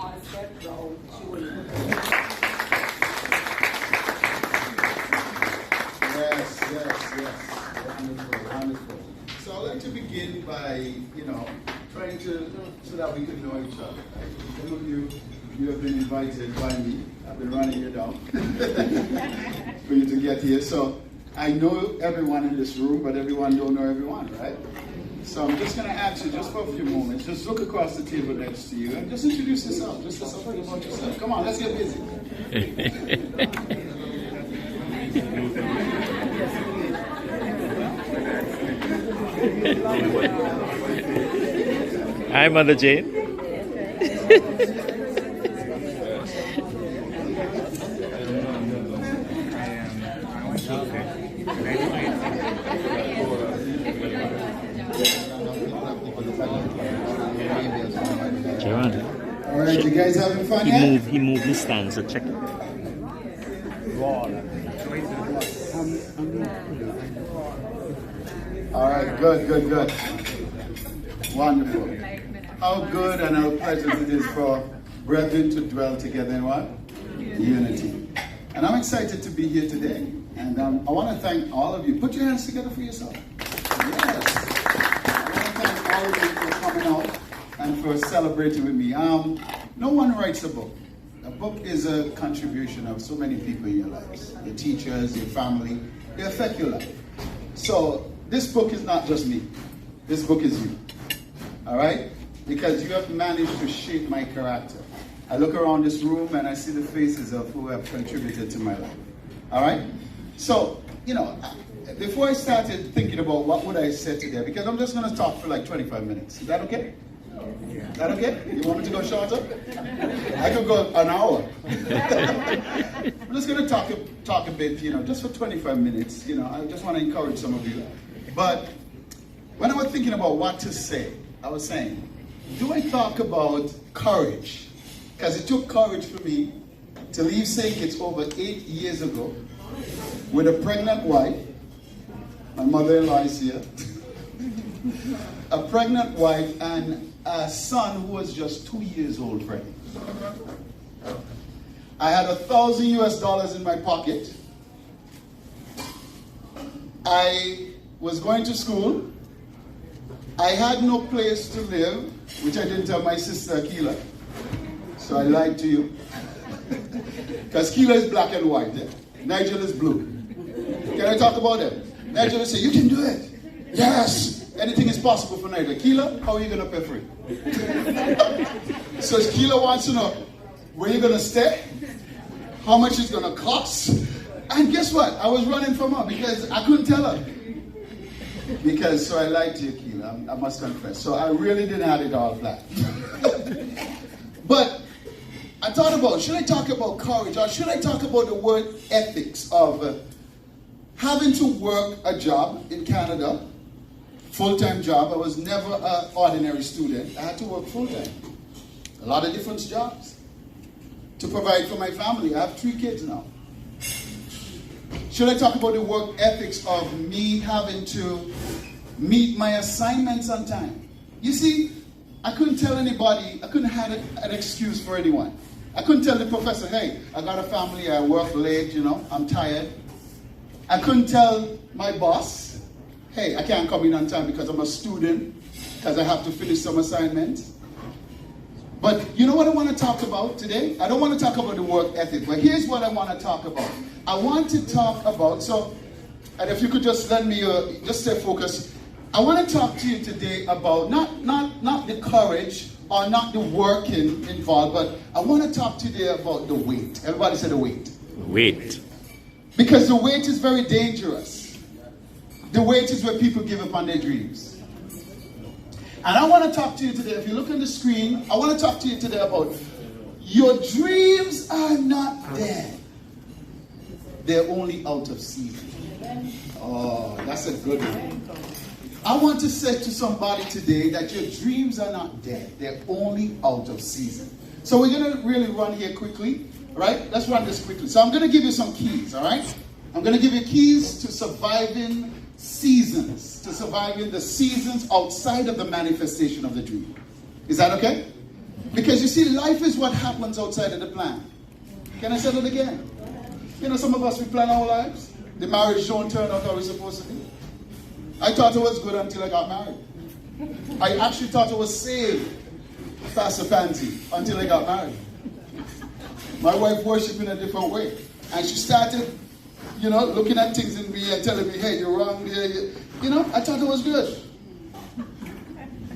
Step Browne, Julie. Yes. Wonderful. So I'd like to begin by, trying to, so that we could know each other. Right? Some of you have been invited by me. I've been running you down for you to get here. So I know everyone in this room, but everyone don't know everyone, right? So I'm just going to ask you, just for a few moments, just look across the table next to you and just introduce yourself. Just say something about yourself. Come on, let's get busy. Hi, Mother Jane. All right, you guys having fun yet? He moved his stand, so check it. All right, good. Wonderful. How good and how pleasant it is for brethren to dwell together in what? Unity. And I'm excited to be here today. And I want to thank all of you. Put your hands together for yourself. Yes. I want to thank all of you for coming out and for celebrating with me. No one writes a book. A book is a contribution of so many people in your lives. Your teachers, your family. They affect your life. So this book is not just me. This book is you. All right? Because you have managed to shape my character. I look around this room and I see the faces of who have contributed to my life. All right? So, before I started thinking about what would I say today, because I'm just going to talk for like 25 minutes. Is that okay? Is that okay? You want me to go shorter? I could go an hour. I'm just going to talk a bit, just for 25 minutes. I just want to encourage some of you. But when I was thinking about what to say, I was saying, do I talk about courage? Because it took courage for me to leave St. Kitts over 8 years ago with a pregnant wife. My mother-in-law is here. A pregnant wife and a son who was just 2 years old, Freddie. I had $1,000 in my pocket. I was going to school. I had no place to live, which I didn't tell my sister Keela. So I lied to you. Because Keela is black and white. Yeah? Nigel is blue. Can I talk about it? Nigel will say, you can do it. Yes. Anything is possible for Nigel. Keela, how are you going to pay for it? So Keela wants to know, where you're going to stay? How much it's going to cost? And guess what? I was running from her because I couldn't tell her. So I lied to you, Keela. I must confess. So I really didn't have it all flat. But I thought about, should I talk about courage or should I talk about the word ethics of having to work a job in Canada, full-time job. I was never an ordinary student. I had to work full-time. A lot of different jobs to provide for my family. I have 3 kids now. Should I talk about the work ethics of me having to meet my assignments on time? You see, I couldn't tell anybody, I couldn't have an excuse for anyone. I couldn't tell the professor, hey, I got a family, I work late, I'm tired. I couldn't tell my boss, hey, I can't come in on time because I'm a student, because I have to finish some assignments. But you know what I want to talk about today? I don't want to talk about the work ethic, but here's what I want to talk about. I want to talk about, and if you could just lend me, just stay focused. I want to talk to you today about not the courage or not the working involved, but I want to talk today about the weight. Everybody say the weight. Weight. Because the weight is very dangerous. The weight is where people give up on their dreams. And I want to talk to you today, if you look on the screen, I want to talk to you today about your dreams are not dead. They're only out of season. Oh, that's a good one. I want to say to somebody today that your dreams are not dead. They're only out of season. So we're going to really run here quickly, right? Let's run this quickly. So I'm going to give you some keys, all right? I'm going to give you keys to surviving seasons, to surviving the seasons outside of the manifestation of the dream. Is that okay? Because you see, life is what happens outside of the plan. Can I say that again? You know, some of us, we plan our lives. The marriage don't turn out how it's supposed to be. I thought it was good until I got married. I actually thought I was saved, Pastor Fancy, until I got married. My wife worshiped in a different way. And she started, looking at things in me and telling me, hey, you're wrong here. I thought it was good.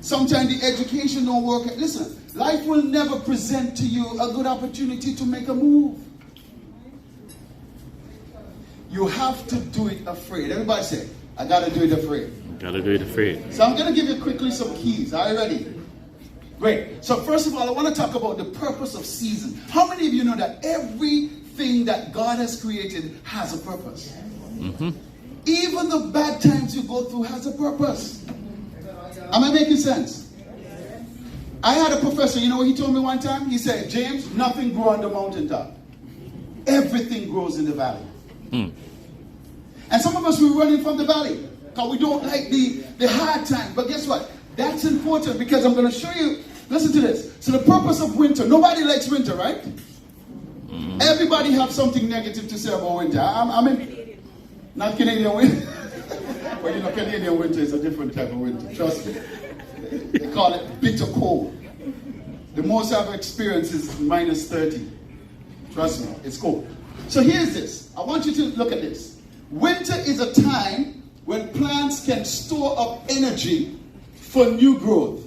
Sometimes the education don't work. Listen, life will never present to you a good opportunity to make a move. You have to do it afraid. Everybody say, I got to do it afraid. Gotta do it afraid. So I'm going to give you quickly some keys. Are you ready? Great. So first of all, I want to talk about the purpose of season. How many of you know that everything that God has created has a purpose? Mm-hmm. Even the bad times you go through has a purpose. Am I making sense? I had a professor, you know what he told me one time? He said, James, nothing grows on the mountaintop. Everything grows in the valley. Mm. And some of us, we're running from the valley because we don't like the hard times. But guess what? That's important because I'm going to show you. Listen to this. So the purpose of winter, nobody likes winter, right? Mm. Everybody have something negative to say about winter. I'm in, not Canadian winter. Well, Canadian winter is a different type of winter. Trust me. They call it bitter cold. The most I've experienced is minus 30. Trust me, it's cold. So here's this. I want you to look at this. Winter is a time when plants can store up energy for new growth.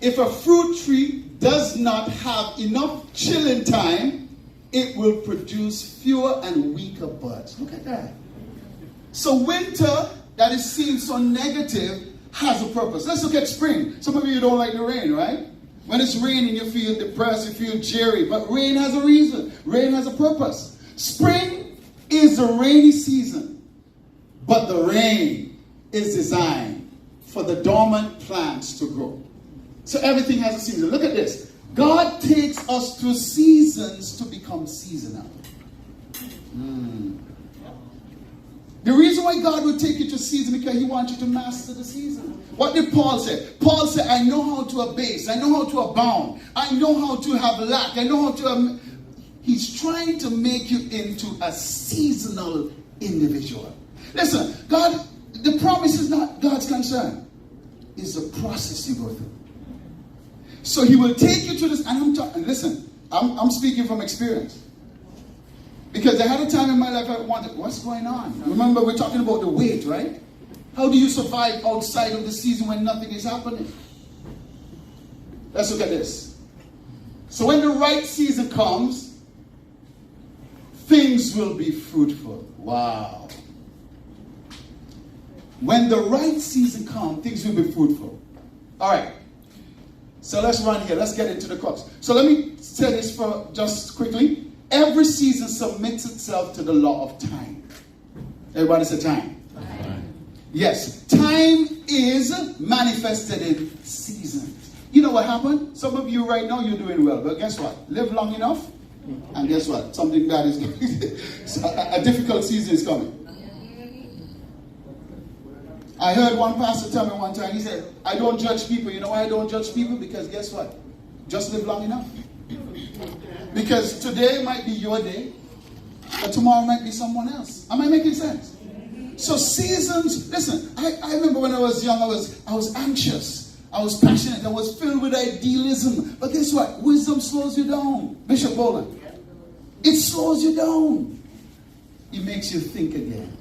If a fruit tree does not have enough chilling time, it will produce fewer and weaker buds. Look at that. So winter, that is seen so negative, has a purpose. Let's look at spring. Some of you don't like the rain, right? When it's raining, you feel depressed, you feel jittery. But rain has a reason. Rain has a purpose. Spring is the rainy season. But the rain is designed for the dormant plants to grow. So everything has a season. Look at this. God takes us through seasons to become seasonal. The reason why God will take you to season because he wants you to master the season. What did Paul say? Paul said, I know how to abase. I know how to abound. I know how to have lack. I know how to... He's trying to make you into a seasonal individual. Listen, God, the promise is not God's concern. It's the process you go through. So he will take you to this, and I'm talking, listen, I'm speaking from experience. Because I had a time in my life I wondered, what's going on? Remember, we're talking about the weight, right? How do you survive outside of the season when nothing is happening? Let's look at this. So when the right season comes, things will be fruitful. Wow. When the right season comes, things will be fruitful. All right. So let's run here. Let's get into the crux. So let me say this for just quickly. Every season submits itself to the law of time. Everybody say time. Time. Yes. Time is manifested in seasons. You know what happened? Some of you right now, you're doing well. But guess what? Live long enough. And guess what? Something bad is coming. So a difficult season is coming. I heard one pastor tell me one time, he said, I don't judge people. You know why I don't judge people? Because guess what? Just live long enough. Because today might be your day, but tomorrow might be someone else. Am I making sense? So seasons, listen, I remember when I was young, I was anxious. I was passionate. I was filled with idealism. But guess what? Wisdom slows you down. Bishop Boland. It slows you down. It makes you think again.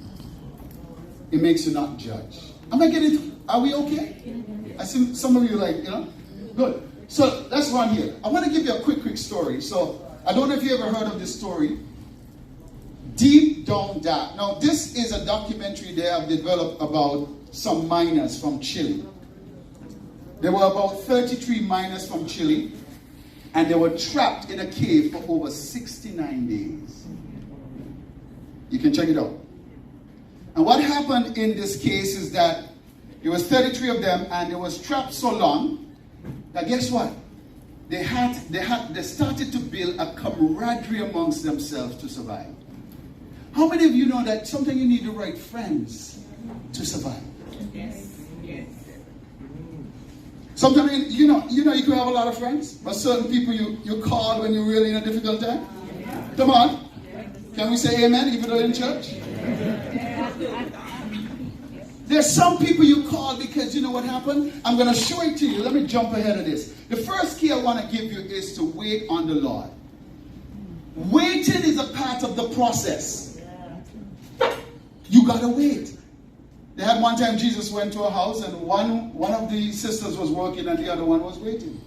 It makes you not judge. Am I getting, are we okay? I see some of you like, good. So let's run here. I want to give you a quick story. So I don't know if you ever heard of this story. Deep Down Dark. Now this is a documentary they have developed about some miners from Chile. There were about 33 miners from Chile, and they were trapped in a cave for over 69 days. You can check it out. And what happened in this case is that there was 33 of them, and they was trapped so long that guess what? They started to build a camaraderie amongst themselves to survive. How many of you know that sometimes you need the right friends to survive? Yes. Yes. Sometimes, you can have a lot of friends, but certain people you call when you're really in a difficult time. Come on. Can we say amen even though in church? There's some people you call because you know what happened? I'm going to show it to you. Let me jump ahead of this. The first key I want to give you is to wait on the Lord. Waiting is a part of the process. You got to wait. They had one time Jesus went to a house and one of the sisters was working and the other one was waiting.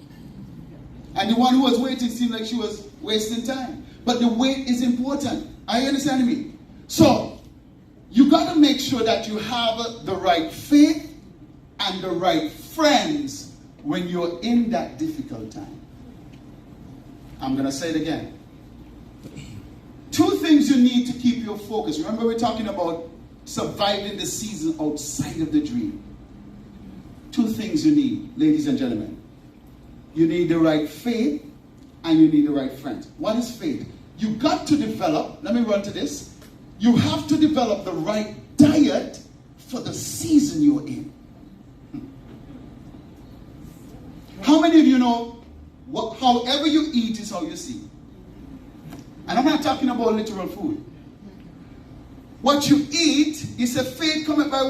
And the one who was waiting seemed like she was wasting time. But the wait is important. Are you understanding me? So, you got to make sure that you have the right faith and the right friends when you're in that difficult time. I'm going to say it again. Two things you need to keep your focus. Remember we're talking about surviving the season outside of the dream. Two things you need, ladies and gentlemen. You need the right faith and you need the right friends. What is faith? You got to develop, let me run to this. You have to develop the right diet for the season you're in. How many of you know however you eat is how you see? And I'm not talking about literal food. What you eat is a faith coming by